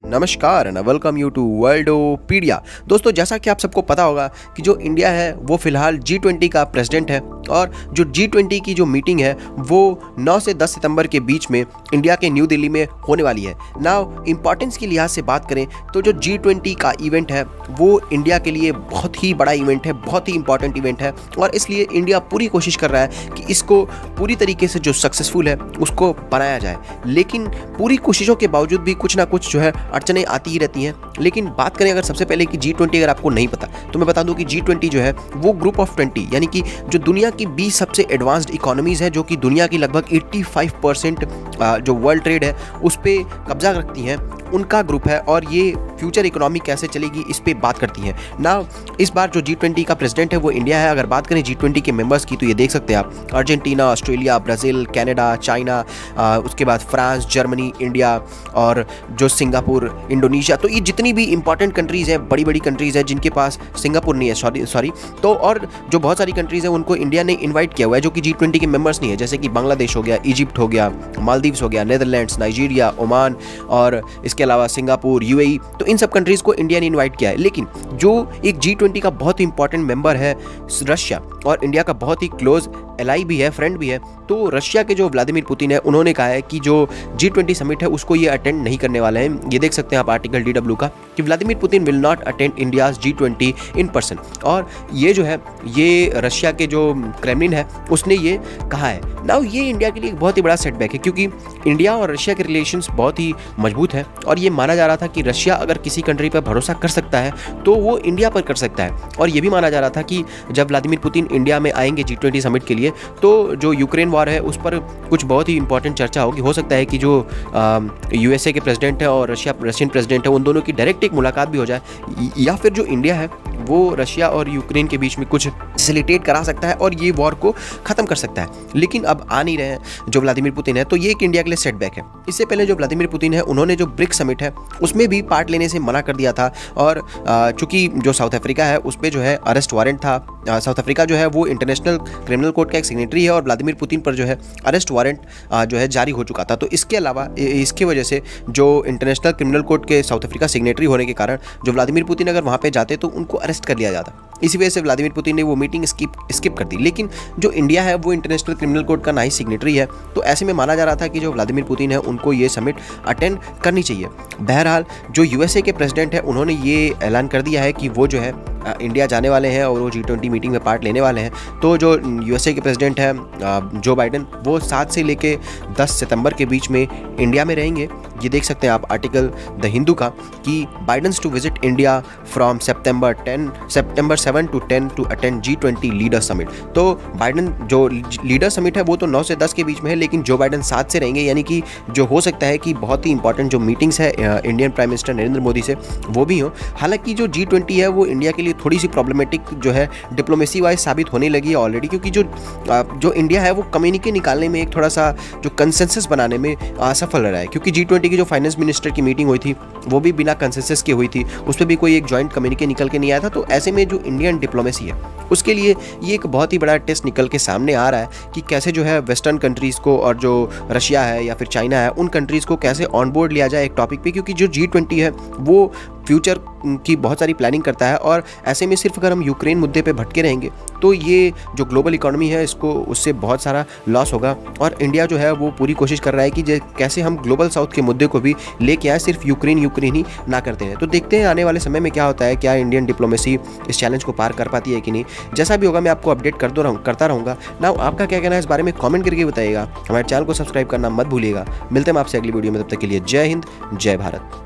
नमस्कार and welcome you to वर्ल्डोपीडिया। दोस्तों, जैसा कि आप सबको पता होगा कि जो इंडिया है वो फिलहाल G20 का प्रेसिडेंट है और जो G20 की जो मीटिंग है वो 9 से 10 सितंबर के बीच में इंडिया के न्यू दिल्ली में होने वाली है। नाउ इंपॉर्टेंस के लिहाज से बात करें तो जो G20 का इवेंट है वो इंडिया के लिए बहुत ही बड़ा इवेंट है, बहुत ही इंपॉर्टेंट इवेंट है और इसलिए इंडिया पूरी कोशिश कर रहा है कि इसको पूरी तरीके से जो सक्सेसफुल है उसको बनाया जाए। लेकिन पूरी कोशिशों के बावजूद भी कुछ ना कुछ जो है अड़चनें आती ही रहती हैं। लेकिन बात करें अगर सबसे पहले कि G20 अगर आपको नहीं पता तो मैं बता दूं कि G20 जो है वो ग्रुप ऑफ 20 यानी कि जो दुनिया की 20 सबसे एडवांस्ड इकोनॉमीज़ है, जो कि दुनिया की लगभग 85% जो वर्ल्ड ट्रेड है उस पर कब्जा रखती हैं, उनका ग्रुप है और ये फ्यूचर इकोनॉमी कैसे चलेगी इस पे बात करती हैं। ना इस बार जो G20 का प्रेसिडेंट है वो इंडिया है। अगर बात करें G20 के मेंबर्स की तो ये देख सकते हैं आप, Argentina, Australia, Brazil, Canada, China, उसके बाद फ्रांस, जर्मनी, इंडिया और जो सिंगापुर, इंडोनेशिया। तो ये जितनी भी इंपॉर्टेंट कंट्रीज़ हैं, बड़ी बड़ी कंट्रीज़ हैं जिनके पास, सिंगापुर नहीं है सॉरी तो और जो बहुत सारी कंट्रीज़ हैं उनको इंडिया ने इन्वाइट किया हुआ है जो कि G20 के मेंबर्स नहीं है, जैसे कि बांग्लादेश हो गया, इजिप्ट हो गया, मालदीव्स हो गया, नेदरलैंड्स, नाइजीरिया, ओमान और इसके अलावा सिंगापुर, UAE। तो इन सब कंट्रीज़ को इंडिया ने इन्वाइट किया है। लेकिन जो एक G20 का बहुत ही इंपॉर्टेंट मेंबर है रशिया, और इंडिया का बहुत ही क्लोज एलाई भी है, फ्रेंड भी है, तो रशिया के जो व्लादिमीर पुतिन है उन्होंने कहा है कि जो G20 समिट है उसको ये अटेंड नहीं करने वाले हैं। ये देख सकते हैं आप आर्टिकल DW का कि Vladimir Putin will not attend India's G20 in person. और ये जो है ये रशिया के जो क्रेमलिन है उसने ये कहा है। नाउ ये इंडिया के लिए एक बहुत ही बड़ा सेटबैक है क्योंकि इंडिया और रशिया के रिलेशंस बहुत ही मजबूत है और ये माना जा रहा था कि रशिया अगर किसी कंट्री पर भरोसा कर सकता है तो वो इंडिया पर कर सकता है। और ये भी माना जा रहा था कि जब व्लादिमीर पुतिन इंडिया में आएंगे G20 समिट के लिए तो जो यूक्रेन वॉर है उस पर कुछ बहुत ही इंपॉर्टेंट चर्चा होगी। हो सकता है कि जो USA के प्रेसिडेंट है और रशियन प्रेसिडेंट है उन दोनों की डायरेक्ट एक मुलाकात भी हो जाए, या फिर जो इंडिया है वो रशिया और यूक्रेन के बीच में कुछ फैसिलिटेट करा सकता है और ये वॉर को ख़त्म कर सकता है। लेकिन अब आ नहीं रहे हैं जो व्लादिमीर पुतिन है, तो ये एक इंडिया के लिए सेटबैक है। इससे पहले जो व्लादिमीर पुतिन है उन्होंने जो ब्रिक्स समिट है उसमें भी पार्ट लेने से मना कर दिया था और चूंकि जो साउथ अफ्रीका है उस पर जो है अरेस्ट वारंट था। साउथ अफ्रीका जो है वो इंटरनेशनल क्रिमिनल कोर्ट का एक सिग्नेटरी है और व्लादिमीर पुतिन पर जो है अरेस्ट वारंट जो है जारी हो चुका था। तो इसके अलावा इसकी वजह से जो इंटरनेशनल क्रिमिनल कोर्ट के साउथ अफ्रीका सिग्नेटरी होने के कारण जो व्लादिमीर पुतिन अगर वहाँ पे जाते तो उनको अरेस्ट कर लिया जाता। इसी वजह से व्लादिमीर पुतिन ने वो मीटिंग स्किप कर दी। लेकिन जो इंडिया है वो इंटरनेशनल क्रिमिनल कोर्ट का नई सिग्नेटरी है, तो ऐसे में माना जा रहा था कि जो व्लादिमीर पुतिन है उनको ये समिट अटेंड करनी चाहिए। बहरहाल जो USA के प्रेसिडेंट है उन्होंने ये ऐलान कर दिया है कि वो जो है इंडिया जाने वाले हैं और वो G20 मीटिंग में पार्ट लेने वाले हैं। तो जो USA के प्रेसिडेंट है जो बाइडन, वो 7 से लेके 10 सितंबर के बीच में इंडिया में रहेंगे। ये देख सकते हैं आप आर्टिकल द हिंदू का कि Biden's to visit India from September 7 to 10 to attend G20 leader summit. तो बाइडन जो लीडर समिट है वो तो 9 से 10 के बीच में है, लेकिन जो बाइडन 7 से रहेंगे, यानी कि जो हो सकता है कि बहुत ही इंपॉर्टेंट जो मीटिंग्स है Indian prime minister Narendra Modi से वो भी हो। हालांकि जो G20 है वो इंडिया के लिए थोड़ी सी प्रॉब्लमेटिक जो है डिप्लोमेसी वाइज साबित होने लगी है ऑलरेडी, क्योंकि जो इंडिया है वो कम्युनिके निकालने में एक थोड़ा सा जो कंसेंसस बनाने में असफल रहा है। क्योंकि G20 की जो फाइनेंस मिनिस्टर की मीटिंग हुई थी वो भी बिना कंसेंसस के हुई थी, उस पर भी कोई एक जॉइंट कम्युनिके निकल के नहीं आया था। तो ऐसे में जो इंडियन डिप्लोमेसी है उसके लिए ये एक बहुत ही बड़ा टेस्ट निकल के सामने आ रहा है कि कैसे जो है वेस्टर्न कंट्रीज़ को और जो रशिया है या फिर चाइना है उन कंट्रीज़ को कैसे ऑन बोर्ड लिया जाए एक टॉपिक पे। क्योंकि जो G20 है वो फ्यूचर की बहुत सारी प्लानिंग करता है और ऐसे में सिर्फ अगर हम यूक्रेन मुद्दे पे भटके रहेंगे तो ये जो ग्लोबल इकोनॉमी है इसको उससे बहुत सारा लॉस होगा। और इंडिया जो है वो पूरी कोशिश कर रहा है कि कैसे हम ग्लोबल साउथ के मुद्दे को भी लेके आए, सिर्फ यूक्रेन ही ना करते हैं। तो देखते हैं आने वाले समय में क्या होता है, क्या इंडियन डिप्लोमेसी इस चैलेंज को पार कर पाती है कि नहीं। जैसा भी होगा मैं आपको अपडेट करता रहूँगा। ना आपका क्या कहना है इस बारे में कॉमेंट करके बताइएगा। हमारे चैनल को सब्सक्राइब करना मत भूलिएगा। मिलते हैं आपसे अगली वीडियो में, तब तक के लिए जय हिंद, जय भारत।